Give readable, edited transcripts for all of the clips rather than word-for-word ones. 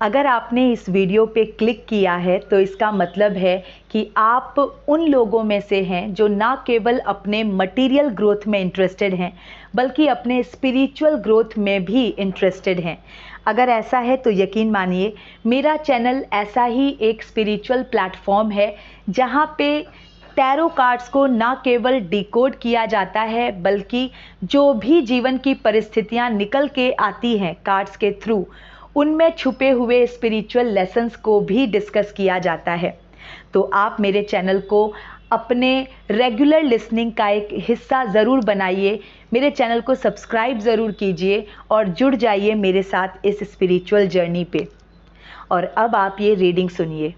अगर आपने इस वीडियो पे क्लिक किया है तो इसका मतलब है कि आप उन लोगों में से हैं जो ना केवल अपने मटेरियल ग्रोथ में इंटरेस्टेड हैं बल्कि अपने स्पिरिचुअल ग्रोथ में भी इंटरेस्टेड हैं। अगर ऐसा है तो यकीन मानिए मेरा चैनल ऐसा ही एक स्पिरिचुअल प्लेटफॉर्म है जहाँ पे टैरो कार्ड्स को ना केवल डिकोड किया जाता है बल्कि जो भी जीवन की परिस्थितियाँ निकल के आती हैं कार्ड्स के थ्रू उनमें छुपे हुए स्पिरिचुअल लेसन्स को भी डिस्कस किया जाता है। तो आप मेरे चैनल को अपने रेगुलर लिसनिंग का एक हिस्सा ज़रूर बनाइए, मेरे चैनल को सब्सक्राइब ज़रूर कीजिए और जुड़ जाइए मेरे साथ इस स्पिरिचुअल जर्नी पे। और अब आप ये रीडिंग सुनिए।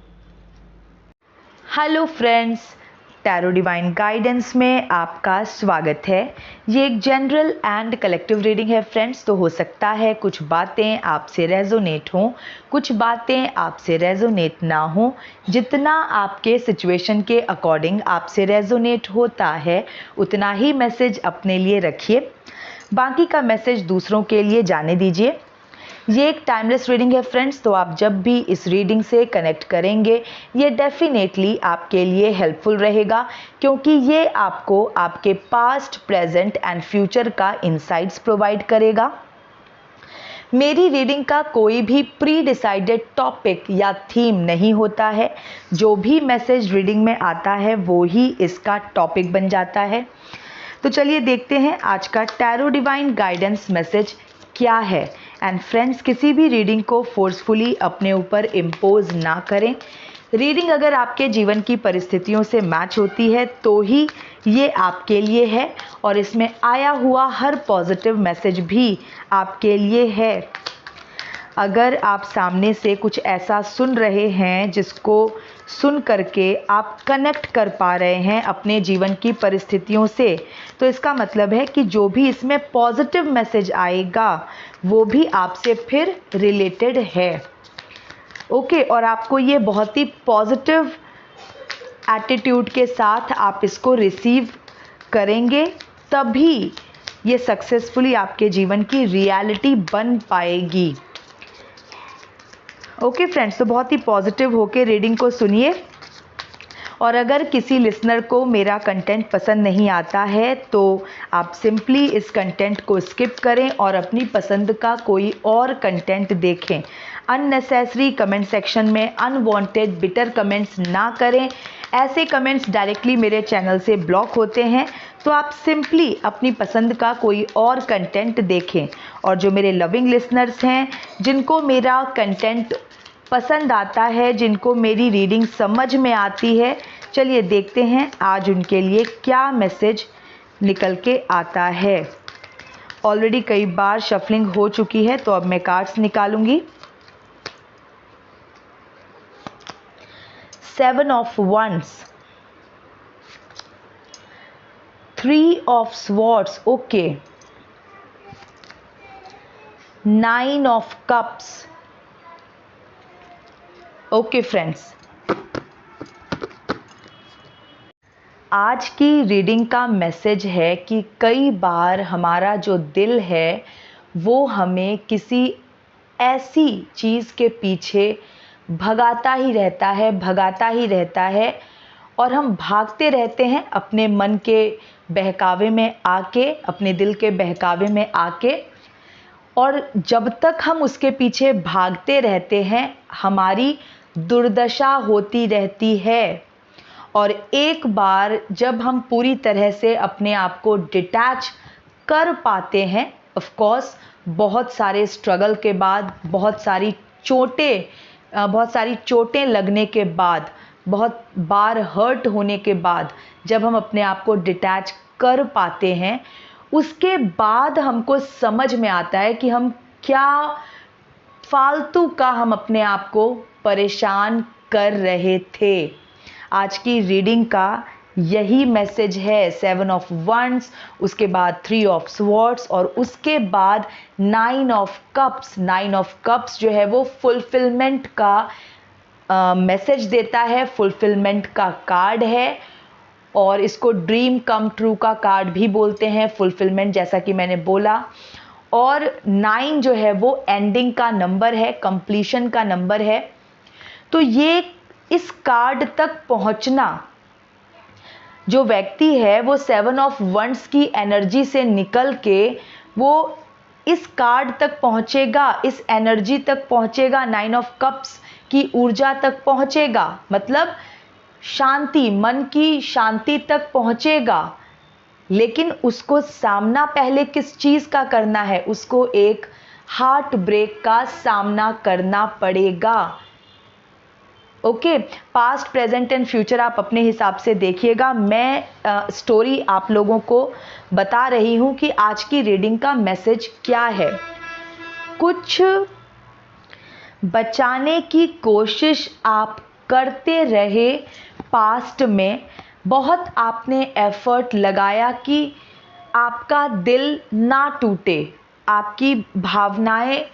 Hello friends, tarot divine guidance में आपका स्वागत है। ये एक जनरल एंड कलेक्टिव रीडिंग है फ्रेंड्स, तो हो सकता है कुछ बातें आपसे रेजोनेट हों, कुछ बातें आपसे रेजोनेट ना हों। जितना आपके सिचुएशन के अकॉर्डिंग आपसे रेजोनेट होता है उतना ही मैसेज अपने लिए रखिए, बाकी का मैसेज दूसरों के लिए जाने दीजिए। ये एक टाइमलेस रीडिंग है फ्रेंड्स, तो आप जब भी इस रीडिंग से कनेक्ट करेंगे ये डेफिनेटली आपके लिए हेल्पफुल रहेगा, क्योंकि ये आपको आपके पास्ट, प्रेजेंट एंड फ्यूचर का इंसाइट्स प्रोवाइड करेगा। मेरी रीडिंग का कोई भी प्री डिसाइडेड टॉपिक या थीम नहीं होता है। जो भी मैसेज रीडिंग में आता है वो ही इसका टॉपिक बन जाता है। तो चलिए देखते हैं आज का टैरो डिवाइन गाइडेंस मैसेज क्या है। एंड फ्रेंड्स, किसी भी रीडिंग को फोर्सफुली अपने ऊपर इम्पोज ना करें। रीडिंग अगर आपके जीवन की परिस्थितियों से मैच होती है तो ही ये आपके लिए है, और इसमें आया हुआ हर पॉजिटिव मैसेज भी आपके लिए है। अगर आप सामने से कुछ ऐसा सुन रहे हैं जिसको सुन करके आप कनेक्ट कर पा रहे हैं अपने जीवन की परिस्थितियों से, तो इसका मतलब है कि जो भी इसमें पॉजिटिव मैसेज आएगा वो भी आपसे फिर रिलेटेड है। ओके, और आपको ये बहुत ही पॉजिटिव एटीट्यूड के साथ आप इसको रिसीव करेंगे, तभी ये सक्सेसफुली आपके जीवन की रियलिटी बन पाएगी। ओके फ्रेंड्स, तो बहुत ही पॉजिटिव होके रीडिंग को सुनिए। और अगर किसी लिसनर को मेरा कंटेंट पसंद नहीं आता है तो आप सिंपली इस कंटेंट को स्किप करें और अपनी पसंद का कोई और कंटेंट देखें। अननेसेसरी कमेंट सेक्शन में अनवांटेड बिटर कमेंट्स ना करें। ऐसे कमेंट्स डायरेक्टली मेरे चैनल से ब्लॉक होते हैं, तो आप सिंपली अपनी पसंद का कोई और कंटेंट देखें। और जो मेरे लविंग लिसनर्स हैं, जिनको मेरा कंटेंट पसंद आता है, जिनको मेरी रीडिंग समझ में आती है, चलिए देखते हैं आज उनके लिए क्या मैसेज निकल के आता है। ऑलरेडी कई बार शफलिंग हो चुकी है, तो अब मैं कार्ड्स निकालूंगी। 7 of wands, 3 of swords, okay, 9 of cups. Okay friends, आज की रीडिंग का मैसेज है कि कई बार हमारा जो दिल है वो हमें किसी ऐसी चीज़ के पीछे भगाता ही रहता है और हम भागते रहते हैं अपने मन के बहकावे में आके, अपने दिल के बहकावे में आके। और जब तक हम उसके पीछे भागते रहते हैं हमारी दुर्दशा होती रहती है। और एक बार जब हम पूरी तरह से अपने आप को डिटैच कर पाते हैं, ऑफ कोर्स बहुत सारे स्ट्रगल के बाद, बहुत सारी चोटें लगने के बाद, बहुत बार हर्ट होने के बाद, जब हम अपने आप को डिटैच कर पाते हैं, उसके बाद हमको समझ में आता है कि हम क्या फालतू का हम अपने आप को परेशान कर रहे थे। आज की रीडिंग का यही मैसेज है। 7 ऑफ वंड्स, उसके बाद 3 ऑफ स्वॉर्ड्स और उसके बाद 9 ऑफ कप्स। 9 ऑफ कप्स जो है वो फुलफिलमेंट का मैसेज देता है, फुलफिलमेंट का कार्ड है, और इसको ड्रीम कम ट्रू का कार्ड भी बोलते हैं, फुलफिलमेंट, जैसा कि मैंने बोला। और 9 जो है वो एंडिंग का नंबर है, कंप्लीशन का नंबर है। तो ये इस कार्ड तक पहुंचना, जो व्यक्ति है वो 7 ऑफ वंड्स की एनर्जी से निकल के वो इस कार्ड तक पहुंचेगा, इस एनर्जी तक पहुंचेगा, 9 ऑफ कप्स की ऊर्जा तक पहुंचेगा, मतलब शांति, मन की शांति तक पहुंचेगा। लेकिन उसको सामना पहले किस चीज का करना है? उसको एक हार्ट ब्रेक का सामना करना पड़ेगा। Okay, past, present and future आप अपने हिसाब से देखिएगा। मैं स्टोरी आप लोगों को बता रही हूं कि आज की रीडिंग का मैसेज क्या है। कुछ बचाने की कोशिश आप करते रहे पास्ट में, बहुत आपने एफर्ट लगाया कि आपका दिल ना टूटे, आपकी भावनाएं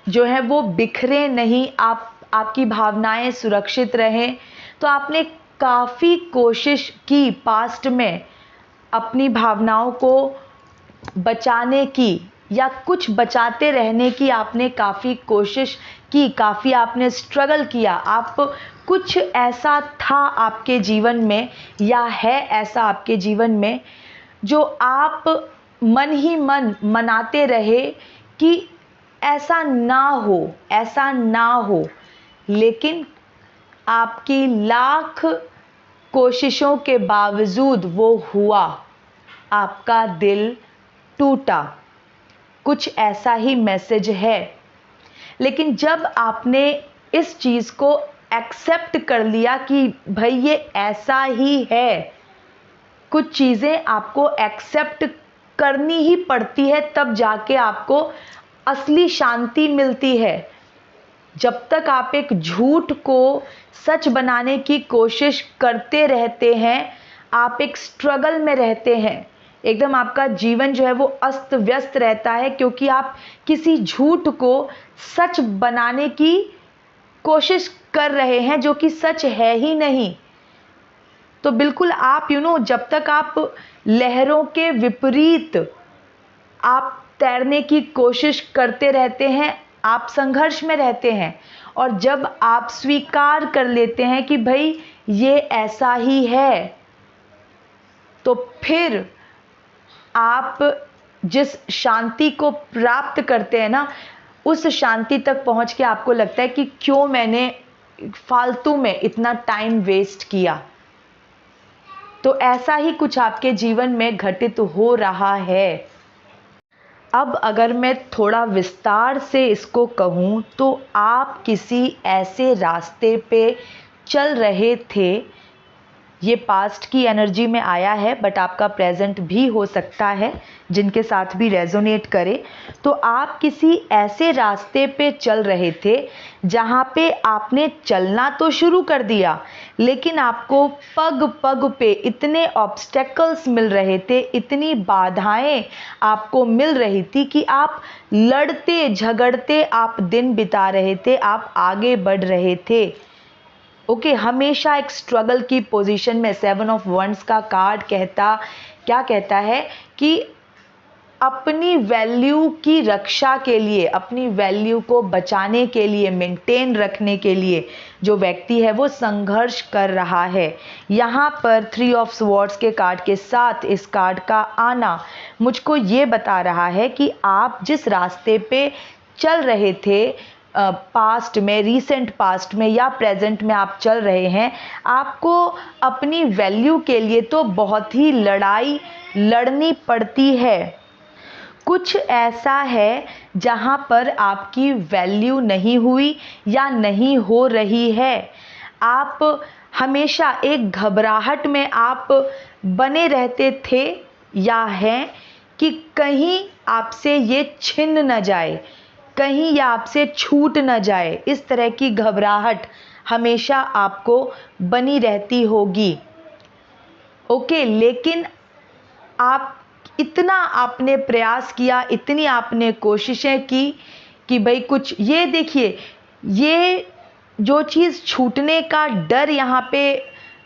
जो है वो बिखरे नहीं, आपकी भावनाएं सुरक्षित रहें। तो आपने काफ़ी कोशिश की पास्ट में अपनी भावनाओं को बचाने की, या कुछ बचाते रहने की आपने काफ़ी कोशिश की, काफ़ी आपने स्ट्रगल किया। आप कुछ ऐसा था आपके जीवन में या है ऐसा आपके जीवन में जो आप मन ही मन मनाते रहे कि ऐसा ना हो, ऐसा ना हो, लेकिन आपकी लाख कोशिशों के बावजूद वो हुआ, आपका दिल टूटा। कुछ ऐसा ही मैसेज है। लेकिन जब आपने इस चीज़ को एक्सेप्ट कर लिया कि भाई ये ऐसा ही है, कुछ चीज़ें आपको एक्सेप्ट करनी ही पड़ती है, तब जाके आपको असली शांति मिलती है। जब तक आप एक झूठ को सच बनाने की कोशिश करते रहते हैं, आप एक स्ट्रगल में रहते हैं, एकदम आपका जीवन जो है वो अस्त व्यस्त रहता है, क्योंकि आप किसी झूठ को सच बनाने की कोशिश कर रहे हैं जो कि सच है ही नहीं। तो बिल्कुल आप जब तक आप लहरों के विपरीत आप तैरने की कोशिश करते रहते हैं, आप संघर्ष में रहते हैं। और जब आप स्वीकार कर लेते हैं कि भाई ये ऐसा ही है, तो फिर आप जिस शांति को प्राप्त करते हैं ना, उस शांति तक पहुंच के आपको लगता है कि क्यों मैंने फालतू में इतना टाइम वेस्ट किया। तो ऐसा ही कुछ आपके जीवन में घटित हो रहा है। अब अगर मैं थोड़ा विस्तार से इसको कहूँ तो आप किसी ऐसे रास्ते पे चल रहे थे, ये पास्ट की एनर्जी में आया है, बट आपका प्रेजेंट भी हो सकता है, जिनके साथ भी रेजोनेट करे। तो आप किसी ऐसे रास्ते पे चल रहे थे जहाँ पे आपने चलना तो शुरू कर दिया, लेकिन आपको पग पग पे इतने ऑब्स्टेकल्स मिल रहे थे, इतनी बाधाएं आपको मिल रही थी कि आप लड़ते झगड़ते आप दिन बिता रहे थे, आप आगे बढ़ रहे थे। ओके, हमेशा एक स्ट्रगल की पोजीशन में 7 ऑफ वंड्स का कार्ड क्या कहता है कि अपनी वैल्यू की रक्षा के लिए, अपनी वैल्यू को बचाने के लिए, मेंटेन रखने के लिए जो व्यक्ति है वो संघर्ष कर रहा है। यहाँ पर 3 ऑफ स्वॉर्ड्स के कार्ड के साथ इस कार्ड का आना मुझको ये बता रहा है कि आप जिस रास्ते पे चल रहे थे, पास्ट में, रीसेंट पास्ट में या प्रेजेंट में आप चल रहे हैं, आपको अपनी वैल्यू के लिए तो बहुत ही लड़ाई लड़नी पड़ती है। कुछ ऐसा है जहां पर आपकी वैल्यू नहीं हुई या नहीं हो रही है। आप हमेशा एक घबराहट में आप बने रहते थे या हैं कि कहीं आपसे ये छिन न जाए, कहीं या आपसे छूट न जाए। इस तरह की घबराहट हमेशा आपको बनी रहती होगी। ओके, लेकिन आप इतना आपने प्रयास किया, इतनी आपने कोशिशें की कि भाई कुछ, ये देखिए, ये जो चीज़ छूटने का डर यहाँ पे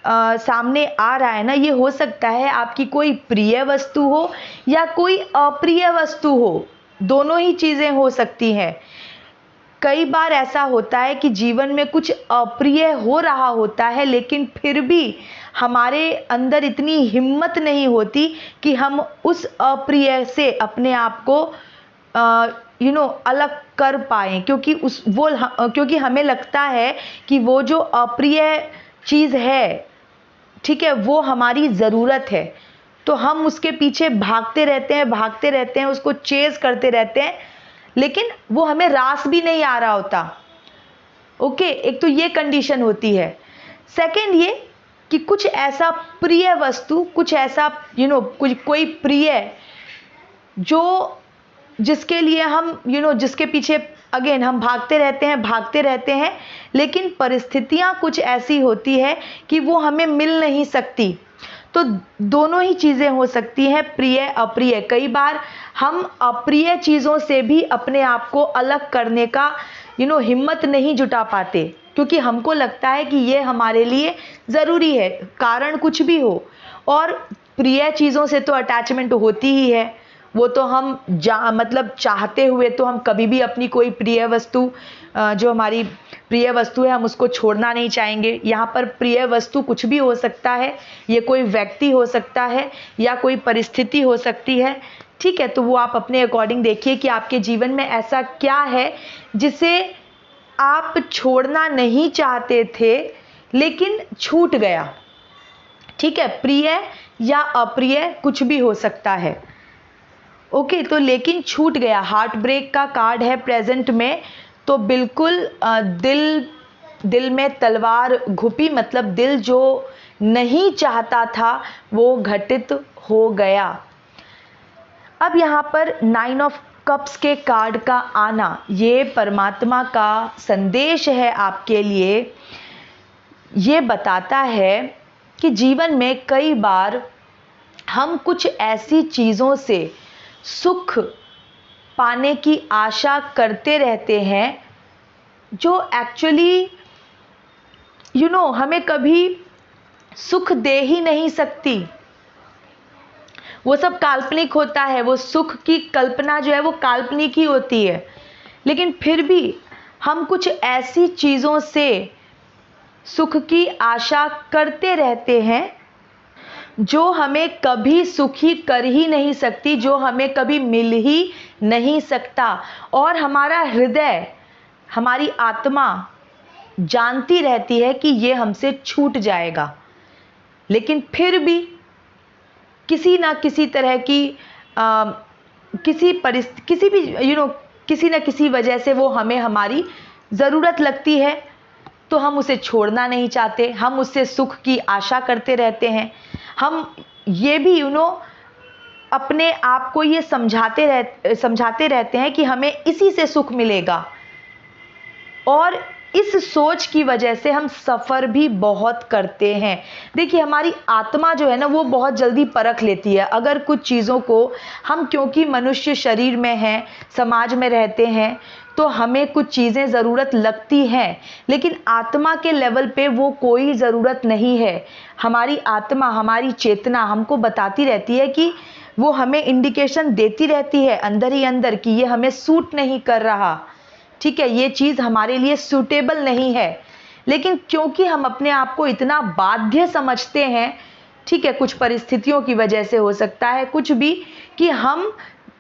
सामने आ रहा है ना, ये हो सकता है आपकी कोई प्रिय वस्तु हो या कोई अप्रिय वस्तु हो। दोनों ही चीज़ें हो सकती हैं। कई बार ऐसा होता है कि जीवन में कुछ अप्रिय हो रहा होता है, लेकिन फिर भी हमारे अंदर इतनी हिम्मत नहीं होती कि हम उस अप्रिय से अपने आप को अलग कर पाएँ, क्योंकि हमें लगता है कि वो जो अप्रिय चीज़ है, ठीक है, वो हमारी ज़रूरत है। तो हम उसके पीछे भागते रहते हैं, उसको चेज़ करते रहते हैं, लेकिन वो हमें रास भी नहीं आ रहा होता। ओके, एक तो ये कंडीशन होती है। सेकंड ये कि कुछ ऐसा प्रिय वस्तु, कुछ ऐसा कोई प्रिय जो जिसके लिए हम जिसके पीछे अगेन हम भागते रहते हैं, लेकिन परिस्थितियां कुछ ऐसी होती है कि वो हमें मिल नहीं सकती। तो दोनों ही चीज़ें हो सकती हैं, प्रिय अप्रिय। कई बार हम अप्रिय चीज़ों से भी अपने आप को अलग करने का हिम्मत नहीं जुटा पाते, क्योंकि हमको लगता है कि ये हमारे लिए ज़रूरी है, कारण कुछ भी हो। और प्रिय चीज़ों से तो अटैचमेंट होती ही है, वो तो हम मतलब चाहते हुए तो हम कभी भी अपनी कोई प्रिय वस्तु, जो हमारी प्रिय वस्तु है, हम उसको छोड़ना नहीं चाहेंगे। यहाँ पर प्रिय वस्तु कुछ भी हो सकता है, ये कोई व्यक्ति हो सकता है या कोई परिस्थिति हो सकती है, ठीक है। तो वो आप अपने अकॉर्डिंग देखिए कि आपके जीवन में ऐसा क्या है जिसे आप छोड़ना नहीं चाहते थे लेकिन छूट गया, ठीक है। प्रिय या अप्रिय कुछ भी हो सकता है, ओके। तो लेकिन छूट गया, हार्ट ब्रेक का कार्ड है प्रेजेंट में, तो बिल्कुल दिल में तलवार घुपी, मतलब दिल जो नहीं चाहता था वो घटित हो गया। अब यहाँ पर 9 ऑफ कप्स के कार्ड का आना, ये परमात्मा का संदेश है आपके लिए। ये बताता है कि जीवन में कई बार हम कुछ ऐसी चीज़ों से सुख पाने की आशा करते रहते हैं जो एक्चुअली हमें कभी सुख दे ही नहीं सकती। वो सब काल्पनिक होता है, वो सुख की कल्पना जो है वो काल्पनिक ही होती है, लेकिन फिर भी हम कुछ ऐसी चीज़ों से सुख की आशा करते रहते हैं जो हमें कभी सुखी कर ही नहीं सकती, जो हमें कभी मिल ही नहीं सकता। और हमारा हृदय, हमारी आत्मा जानती रहती है कि ये हमसे छूट जाएगा, लेकिन फिर भी किसी ना किसी तरह की किसी ना किसी वजह से वो हमें हमारी ज़रूरत लगती है, तो हम उसे छोड़ना नहीं चाहते, हम उससे सुख की आशा करते रहते हैं। हम ये भी अपने आप को ये समझाते रहते हैं कि हमें इसी से सुख मिलेगा, और इस सोच की वजह से हम सफ़र भी बहुत करते हैं। देखिए, हमारी आत्मा जो है ना वो बहुत जल्दी परख लेती है अगर कुछ चीज़ों को हम, क्योंकि मनुष्य शरीर में हैं, समाज में रहते हैं, तो हमें कुछ चीज़ें ज़रूरत लगती हैं, लेकिन आत्मा के लेवल पे वो कोई ज़रूरत नहीं है। हमारी आत्मा, हमारी चेतना हमको बताती रहती है कि वो हमें इंडिकेशन देती रहती है अंदर ही अंदर कि ये हमें सूट नहीं कर रहा, ठीक है, ये चीज़ हमारे लिए सूटेबल नहीं है। लेकिन क्योंकि हम अपने आप को इतना बाध्य समझते हैं, ठीक है, कुछ परिस्थितियों की वजह से हो सकता है, कुछ भी, कि हम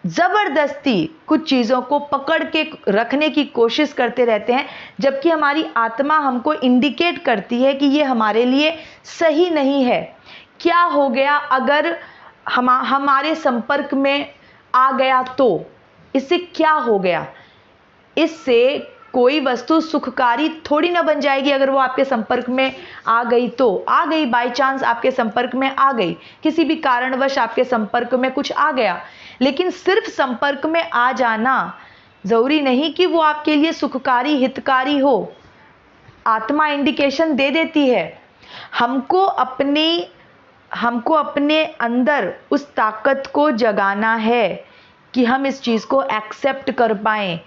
ज़बरदस्ती कुछ चीज़ों को पकड़ के रखने की कोशिश करते रहते हैं, जबकि हमारी आत्मा हमको इंडिकेट करती है कि ये हमारे लिए सही नहीं है। क्या हो गया अगर हमारे संपर्क में आ गया, तो इससे क्या हो गया? इससे कोई वस्तु सुखकारी थोड़ी ना बन जाएगी। अगर वो आपके संपर्क में आ गई तो आ गई, बाय चांस आपके संपर्क में आ गई, किसी भी कारणवश आपके संपर्क में कुछ आ गया, लेकिन सिर्फ संपर्क में आ जाना ज़रूरी नहीं कि वो आपके लिए सुखकारी, हितकारी हो। आत्मा इंडिकेशन दे देती है। हमको अपने अंदर उस ताकत को जगाना है कि हम इस चीज़ को एक्सेप्ट कर पाएँ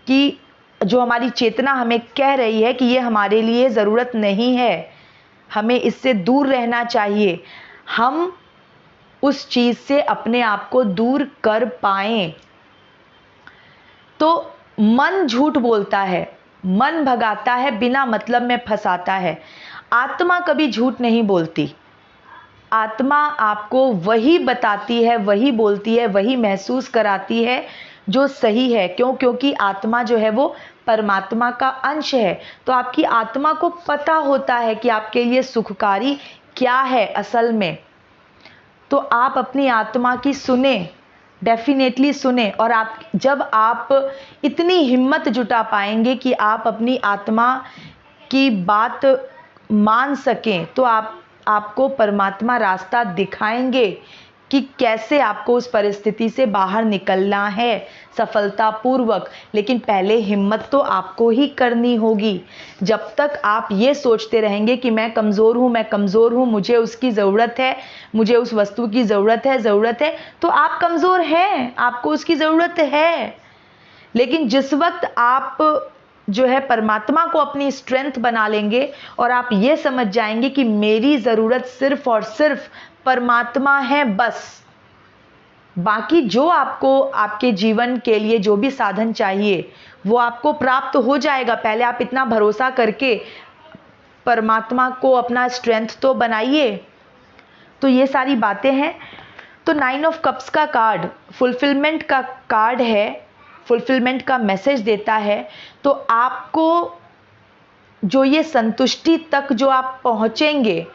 कि जो हमारी चेतना हमें कह रही है कि ये हमारे लिए ज़रूरत नहीं है, हमें इससे दूर रहना चाहिए, हम उस चीज़ से अपने आप को दूर कर पाएँ। तो मन झूठ बोलता है, मन भगाता है, बिना मतलब में फंसाता है। आत्मा कभी झूठ नहीं बोलती। आत्मा आपको वही बताती है, वही बोलती है, वही महसूस कराती है जो सही है। क्यों? क्योंकि आत्मा जो है वो परमात्मा का अंश है। तो आपकी आत्मा को पता होता है कि आपके लिए सुखकारी क्या है असल में। तो आप अपनी आत्मा की सुने, डेफिनेटली सुने। और जब आप इतनी हिम्मत जुटा पाएंगे कि आप अपनी आत्मा की बात मान सकें, तो आपको परमात्मा रास्ता दिखाएंगे कि कैसे आपको उस परिस्थिति से बाहर निकलना है सफलतापूर्वक। लेकिन पहले हिम्मत तो आपको ही करनी होगी। जब तक आप ये सोचते रहेंगे कि मैं कमज़ोर हूँ, मैं कमज़ोर हूँ, मुझे उसकी ज़रूरत है, मुझे उस वस्तु की ज़रूरत है, तो आप कमज़ोर हैं, आपको उसकी ज़रूरत है। लेकिन जिस वक्त आप जो है परमात्मा को अपनी स्ट्रेंथ बना लेंगे और आप ये समझ जाएंगे कि मेरी ज़रूरत सिर्फ और सिर्फ परमात्मा है, बस बाकी जो आपको आपके जीवन के लिए जो भी साधन चाहिए वो आपको प्राप्त हो जाएगा। पहले आप इतना भरोसा करके परमात्मा को अपना स्ट्रेंथ तो बनाइए। तो ये सारी बातें हैं। तो 9 ऑफ कप्स का कार्ड फुलफिलमेंट का कार्ड है, फुलफिलमेंट का मैसेज देता है। तो आपको जो ये संतुष्टि तक जो आप पहुंचेंगे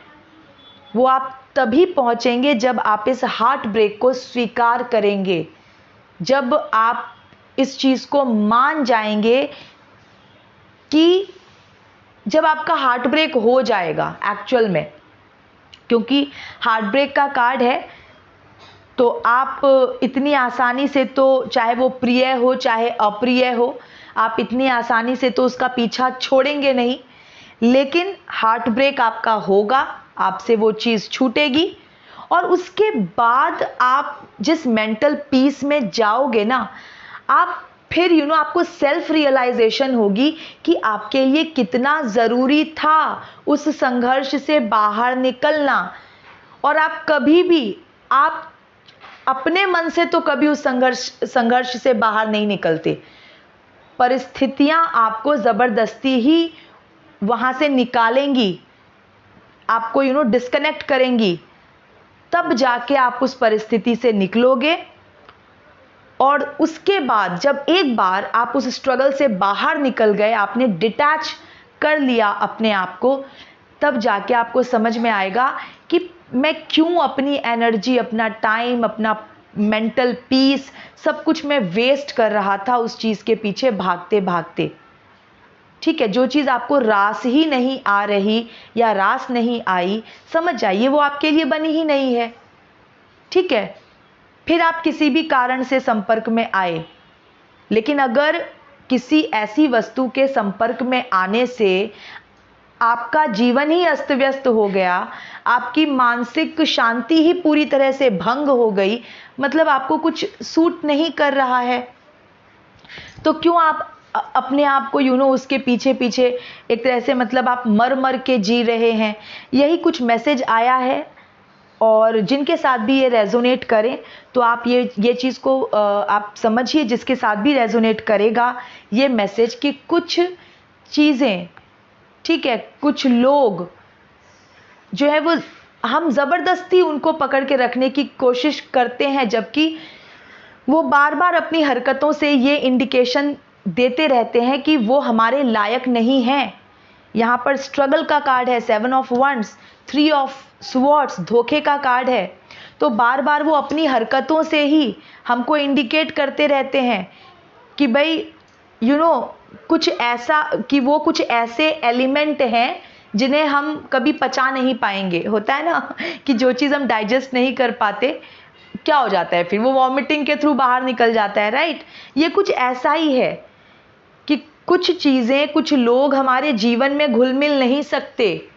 वो आप तभी पहुंचेंगे जब आप इस हार्ट ब्रेक को स्वीकार करेंगे, जब आप इस चीज़ को मान जाएंगे कि जब आपका हार्ट ब्रेक हो जाएगा एक्चुअल में। क्योंकि हार्ट ब्रेक का कार्ड है तो आप इतनी आसानी से तो, चाहे वो प्रिय हो चाहे अप्रिय हो, आप इतनी आसानी से तो उसका पीछा छोड़ेंगे नहीं। लेकिन हार्ट ब्रेक आपका होगा, आपसे वो चीज़ छूटेगी और उसके बाद आप जिस मेंटल पीस में जाओगे ना, आप फिर आपको सेल्फ रियलाइजेशन होगी कि आपके लिए कितना ज़रूरी था उस संघर्ष से बाहर निकलना। और आप कभी भी, आप अपने मन से तो कभी उस संघर्ष से बाहर नहीं निकलते। परिस्थितियां आपको ज़बरदस्ती ही वहाँ से निकालेंगी, आपको डिस्कनेक्ट करेंगी, तब जाके आप उस परिस्थिति से निकलोगे। और उसके बाद जब एक बार आप उस स्ट्रगल से बाहर निकल गए, आपने डिटैच कर लिया अपने आप को, तब जाके आपको समझ में आएगा कि मैं क्यों अपनी एनर्जी, अपना टाइम, अपना मेंटल पीस सब कुछ मैं वेस्ट कर रहा था उस चीज़ के पीछे भागते भागते। ठीक है, जो चीज़ आपको रास ही नहीं आ रही या रास नहीं आई, समझ जाइए वो आपके लिए बनी ही नहीं है। ठीक है, फिर आप किसी भी कारण से संपर्क में आए, लेकिन अगर किसी ऐसी वस्तु के संपर्क में आने से आपका जीवन ही अस्त व्यस्त हो गया, आपकी मानसिक शांति ही पूरी तरह से भंग हो गई, मतलब आपको कुछ सूट नहीं कर रहा है, तो क्यों आप अपने आप को उसके पीछे पीछे एक तरह से, मतलब आप मर मर के जी रहे हैं। यही कुछ मैसेज आया है। और जिनके साथ भी ये रेजोनेट करें तो आप ये चीज़ को आप समझिए, जिसके साथ भी रेजोनेट करेगा ये मैसेज कि कुछ चीज़ें, ठीक है, कुछ लोग जो है वो हम ज़बरदस्ती उनको पकड़ के रखने की कोशिश करते हैं, जबकि वो बार बार अपनी हरकतों से ये इंडिकेशन देते रहते हैं कि वो हमारे लायक नहीं हैं। यहाँ पर स्ट्रगल का कार्ड है, 7 ऑफ वंड्स, 3 ऑफ स्वॉर्ड्स, धोखे का कार्ड है। तो बार बार वो अपनी हरकतों से ही हमको इंडिकेट करते रहते हैं कि भाई कुछ ऐसा, कि वो कुछ ऐसे एलिमेंट हैं जिन्हें हम कभी पचा नहीं पाएंगे। होता है ना कि जो चीज़ हम डाइजेस्ट नहीं कर पाते, क्या हो जाता है, फिर वो वॉमिटिंग के थ्रू बाहर निकल जाता है, राइट। ये कुछ ऐसा ही है कि कुछ चीज़ें, कुछ लोग हमारे जीवन में घुल मिल नहीं सकते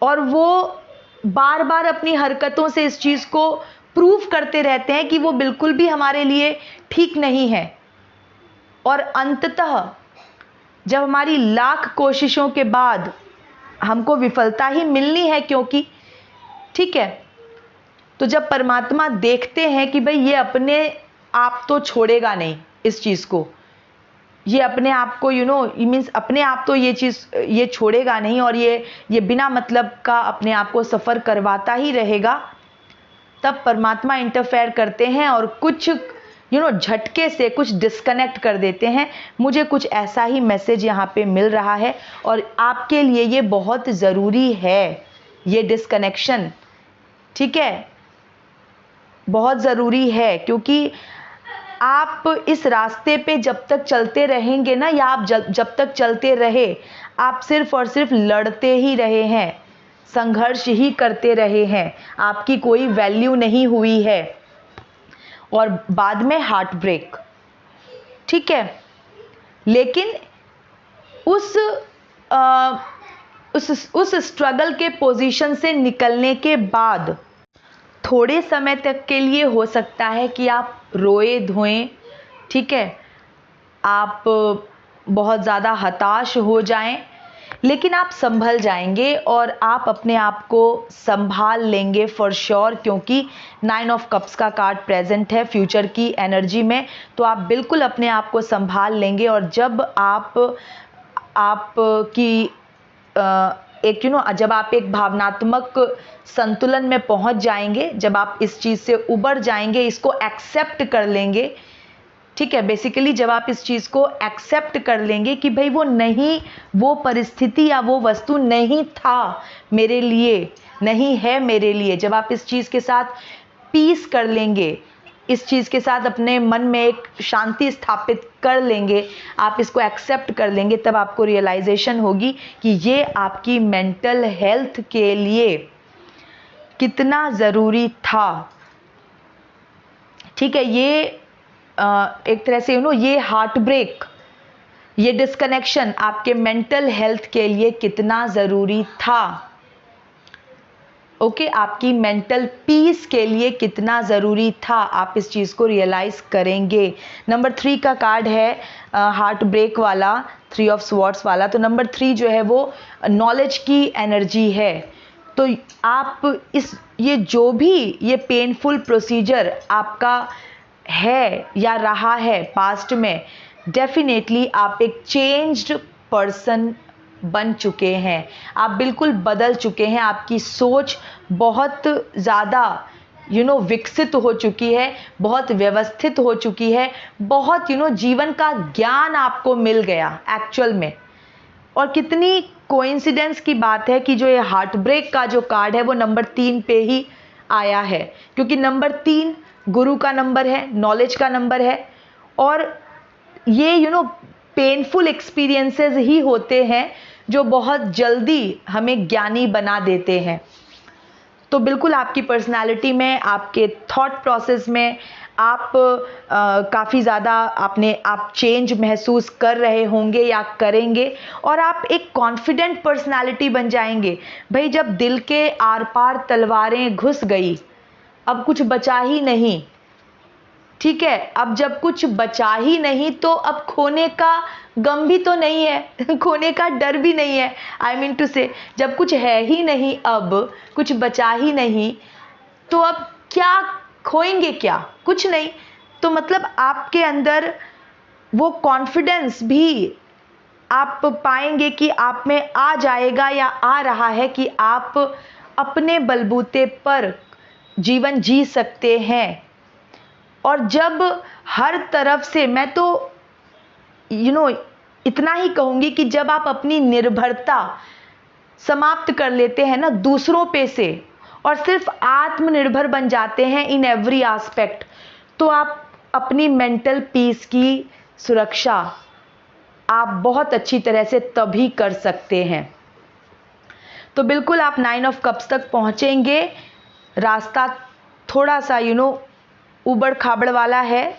और वो बार बार अपनी हरकतों से इस चीज़ को प्रूव करते रहते हैं कि वो बिल्कुल भी हमारे लिए ठीक नहीं है। और अंततः जब हमारी लाख कोशिशों के बाद हमको विफलता ही मिलनी है, क्योंकि ठीक है, तो जब परमात्मा देखते हैं कि भाई ये अपने आप तो छोड़ेगा नहीं, इस चीज़ को, ये अपने आप को मीन्स अपने आप तो ये चीज़ ये छोड़ेगा नहीं, और ये बिना मतलब का अपने आप को सफ़र करवाता ही रहेगा। तब परमात्मा इंटरफेयर करते हैं और कुछ झटके से कुछ डिस्कनेक्ट कर देते हैं। मुझे कुछ ऐसा ही मैसेज यहाँ पे मिल रहा है, और आपके लिए ये बहुत ज़रूरी है, ये डिस्कनेक्शन, ठीक है, बहुत ज़रूरी है। क्योंकि आप इस रास्ते पे जब तक चलते रहेंगे ना, या आप जब तक चलते रहे, आप सिर्फ और सिर्फ लड़ते ही रहे हैं, संघर्ष ही करते रहे हैं, आपकी कोई वैल्यू नहीं हुई है, और बाद में हार्ट ब्रेक, ठीक है। लेकिन उस स्ट्रगल के पोजीशन से निकलने के बाद थोड़े समय तक के लिए हो सकता है कि आप रोए धोएं, ठीक है, आप बहुत ज़्यादा हताश हो जाएं, लेकिन आप संभल जाएंगे और आप अपने आप को संभाल लेंगे फॉर श्योर। क्योंकि 9 ऑफ कप्स का कार्ड प्रेजेंट है फ्यूचर की एनर्जी में, तो आप बिल्कुल अपने आप को संभाल लेंगे। और जब जब आप एक भावनात्मक संतुलन में पहुंच जाएंगे, जब आप इस चीज़ से उबर जाएंगे, इसको एक्सेप्ट कर लेंगे, ठीक है, बेसिकली जब आप इस चीज़ को एक्सेप्ट कर लेंगे कि भाई वो परिस्थिति या वो वस्तु नहीं था मेरे लिए, नहीं है मेरे लिए, जब आप इस चीज़ के साथ पीस कर लेंगे, इस चीज़ के साथ अपने मन में एक शांति स्थापित कर लेंगे, आप इसको एक्सेप्ट कर लेंगे, तब आपको रियलाइजेशन होगी कि ये आपकी मेंटल हेल्थ के लिए कितना ज़रूरी था, ठीक है। ये एक तरह से ये हार्ट ब्रेक, ये डिस्कनेक्शन आपके मेंटल हेल्थ के लिए कितना ज़रूरी था, ओके, आपकी मेंटल पीस के लिए कितना ज़रूरी था, आप इस चीज़ को रियलाइज़ करेंगे। नंबर 3 का कार्ड है हार्ट ब्रेक वाला, 3 ऑफ स्वॉर्ड्स वाला। तो नंबर 3 जो है वो नॉलेज की एनर्जी है। तो आप जो भी ये पेनफुल प्रोसीजर आपका है या रहा है पास्ट में, डेफिनेटली आप एक चेंज्ड पर्सन बन चुके हैं, आप बिल्कुल बदल चुके हैं, आपकी सोच बहुत ज़्यादा विकसित हो चुकी है, बहुत व्यवस्थित हो चुकी है, बहुत जीवन का ज्ञान आपको मिल गया एक्चुअल में। और कितनी कोइंसिडेंस की बात है कि जो ये हार्ट ब्रेक का जो कार्ड है वो नंबर 3 पे ही आया है, क्योंकि नंबर 3 गुरु का नंबर है, नॉलेज का नंबर है, और ये पेनफुल एक्सपीरियंसेस ही होते हैं जो बहुत जल्दी हमें ज्ञानी बना देते हैं। तो बिल्कुल आपकी पर्सनालिटी में, आपके थॉट प्रोसेस में आप काफ़ी ज़्यादा आप चेंज महसूस कर रहे होंगे या करेंगे, और आप एक कॉन्फिडेंट पर्सनालिटी बन जाएंगे। भाई जब दिल के आर पार तलवारें घुस गई, अब कुछ बचा ही नहीं, ठीक है, अब जब कुछ बचा ही नहीं तो अब खोने का गम भी तो नहीं है, खोने का डर भी नहीं है। आई मीन टू से, जब कुछ है ही नहीं, अब कुछ बचा ही नहीं, तो अब क्या खोएंगे, क्या, कुछ नहीं। तो मतलब आपके अंदर वो कॉन्फिडेंस भी आप पाएंगे कि आप में आ जाएगा या आ रहा है कि आप अपने बलबूते पर जीवन जी सकते हैं। और जब हर तरफ से, मैं तो इतना ही कहूँगी कि जब आप अपनी निर्भरता समाप्त कर लेते हैं ना दूसरों पे से, और सिर्फ आत्मनिर्भर बन जाते हैं इन एवरी एस्पेक्ट, तो आप अपनी मेंटल पीस की सुरक्षा आप बहुत अच्छी तरह से तभी कर सकते हैं। तो बिल्कुल आप 9 ऑफ कप्स तक पहुँचेंगे। रास्ता थोड़ा सा उबड़ खाबड़ वाला है,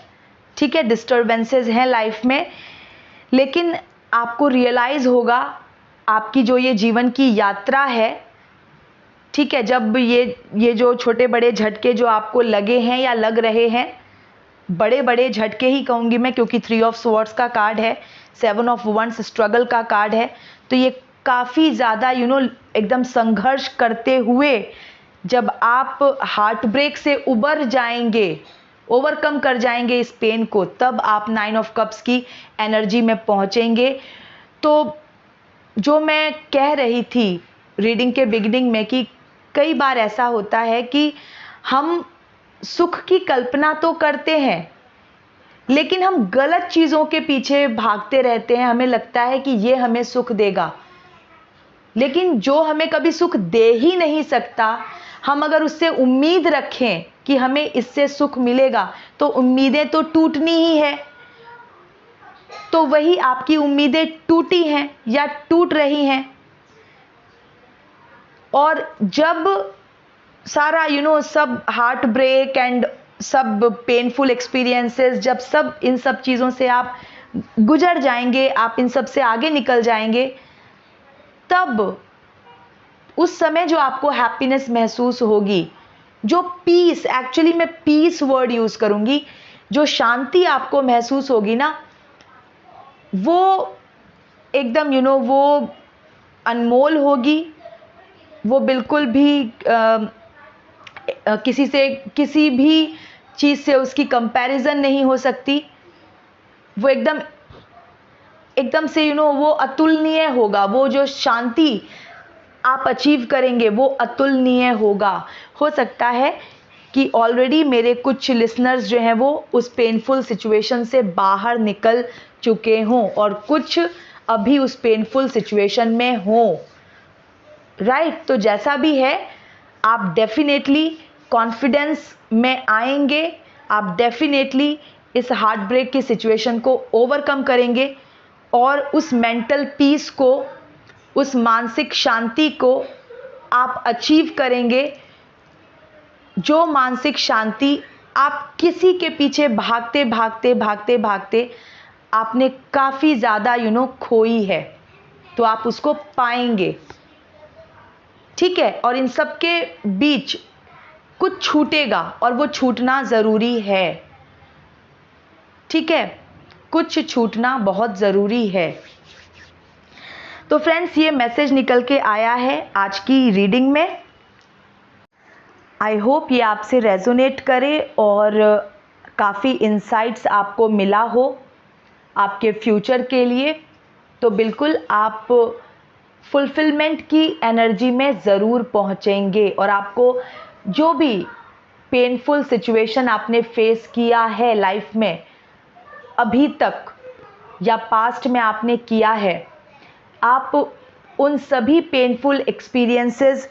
ठीक है, डिस्टर्बेंसेस हैं लाइफ में, लेकिन आपको रियलाइज़ होगा आपकी जो ये जीवन की यात्रा है, ठीक है, जब ये जो छोटे बड़े झटके जो आपको लगे हैं या लग रहे हैं, बड़े बड़े झटके ही कहूँगी मैं, क्योंकि 3 ऑफ स्वॉर्ड्स का कार्ड है, 7 ऑफ वंस स्ट्रगल का कार्ड है, तो ये काफ़ी ज़्यादा एकदम संघर्ष करते हुए जब आप हार्ट ब्रेक से उबर जाएंगे, ओवरकम कर जाएंगे इस पेन को, तब आप 9 ऑफ कप्स की एनर्जी में पहुंचेंगे। तो जो मैं कह रही थी रीडिंग के बिगिनिंग में कि कई बार ऐसा होता है कि हम सुख की कल्पना तो करते हैं, लेकिन हम गलत चीज़ों के पीछे भागते रहते हैं। हमें लगता है कि ये हमें सुख देगा, लेकिन जो हमें कभी सुख दे ही नहीं सकता, हम अगर उससे उम्मीद रखें कि हमें इससे सुख मिलेगा, तो उम्मीदें तो टूटनी ही है। तो वही आपकी उम्मीदें टूटी हैं या टूट रही हैं। और जब सारा सब हार्ट ब्रेक एंड सब पेनफुल एक्सपीरियंसेस, जब सब इन सब चीज़ों से आप गुजर जाएंगे, आप इन सब से आगे निकल जाएंगे, तब उस समय जो आपको हैप्पीनेस महसूस होगी, जो पीस, एक्चुअली मैं पीस वर्ड यूज करूंगी, जो शांति आपको महसूस होगी ना, वो एकदम वो अनमोल होगी। वो बिल्कुल भी किसी भी चीज़ से उसकी कंपैरिजन नहीं हो सकती। वो एकदम से वो अतुलनीय होगा। वो जो शांति आप अचीव करेंगे वो अतुलनीय होगा। हो सकता है कि ऑलरेडी मेरे कुछ लिसनर्स जो हैं वो उस पेनफुल सिचुएशन से बाहर निकल चुके हों और कुछ अभी उस पेनफुल सिचुएशन में हों, राइट। तो जैसा भी है, आप डेफिनेटली कॉन्फिडेंस में आएंगे, आप डेफिनेटली इस हार्ट ब्रेक की सिचुएशन को ओवरकम करेंगे और उस मेंटल पीस को, उस मानसिक शांति को आप अचीव करेंगे, जो मानसिक शांति आप किसी के पीछे भागते भागते भागते भागते आपने काफ़ी ज़्यादा खोई है, तो आप उसको पाएंगे, ठीक है। और इन सब के बीच कुछ छूटेगा और वो छूटना ज़रूरी है, ठीक है। कुछ छूटना बहुत ज़रूरी है। तो फ्रेंड्स, ये मैसेज निकल के आया है आज की रीडिंग में। आई होप ये आपसे रेजोनेट करे और काफ़ी इंसाइट्स आपको मिला हो आपके फ्यूचर के लिए। तो बिल्कुल आप फुलफिलमेंट की एनर्जी में ज़रूर पहुंचेंगे और आपको जो भी पेनफुल सिचुएशन आपने फेस किया है लाइफ में अभी तक या पास्ट में आपने किया है, आप उन सभी पेनफुल एक्सपीरियंसेस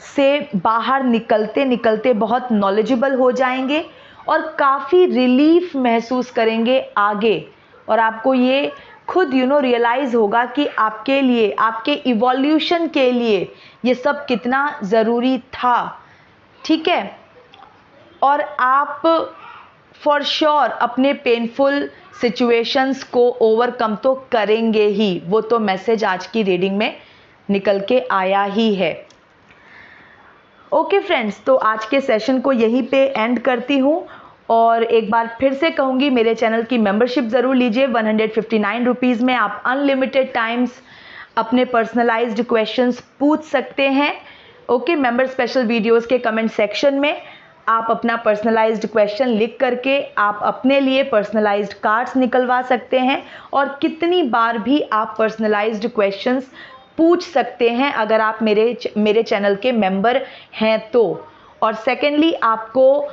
से बाहर निकलते निकलते बहुत नॉलेजेबल हो जाएंगे और काफ़ी रिलीफ महसूस करेंगे आगे। और आपको ये खुद रियलाइज़ होगा कि आपके लिए, आपके इवोल्यूशन के लिए ये सब कितना ज़रूरी था, ठीक है। और आप फॉर श्योर अपने पेनफुल सिचुएशंस को ओवरकम तो करेंगे ही। वो तो मैसेज आज की रीडिंग में निकल के आया ही है। ओके फ्रेंड्स, तो आज के सेशन को यहीं पे एंड करती हूँ और एक बार फिर से कहूँगी, मेरे चैनल की मेंबरशिप ज़रूर लीजिए। 159 रुपीज़ में आप अनलिमिटेड टाइम्स अपने पर्सनलाइज्ड क्वेश्चंस पूछ सकते हैं। ओके, मेंबर स्पेशल वीडियोस के कमेंट सेक्शन में आप अपना पर्सनलाइज्ड क्वेश्चन लिख करके आप अपने लिए पर्सनलाइज्ड कार्ड्स निकलवा सकते हैं और कितनी बार भी आप पर्सनलाइज्ड क्वेश्चंस पूछ सकते हैं अगर आप मेरे चैनल के मेंबर हैं तो। और सेकेंडली, आपको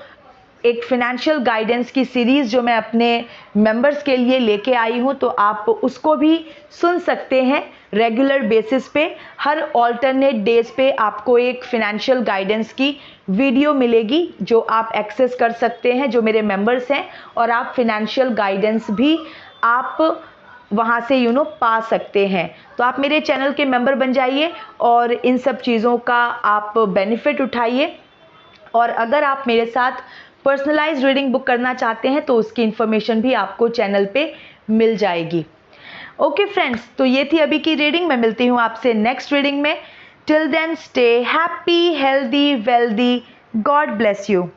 एक फिनेंशियल गाइडेंस की सीरीज़ जो मैं अपने मेंबर्स के लिए लेके आई हूँ, तो आप उसको भी सुन सकते हैं रेगुलर बेसिस पे। हर ऑल्टरनेट डेज पे आपको एक फिनेंशियल गाइडेंस की वीडियो मिलेगी जो आप एक्सेस कर सकते हैं, जो मेरे मेंबर्स हैं, और आप फिनेंशियल गाइडेंस भी आप वहाँ से पा सकते हैं। तो आप मेरे चैनल के मेंबर बन जाइए और इन सब चीज़ों का आप बेनिफिट उठाइए। और अगर आप मेरे साथ पर्सनलाइज्ड रीडिंग बुक करना चाहते हैं तो उसकी इन्फॉर्मेशन भी आपको चैनल पे मिल जाएगी। ओके फ्रेंड्स, तो ये थी अभी की रीडिंग। मैं मिलती हूँ आपसे नेक्स्ट रीडिंग में। Till then, stay happy, healthy, wealthy. God bless you.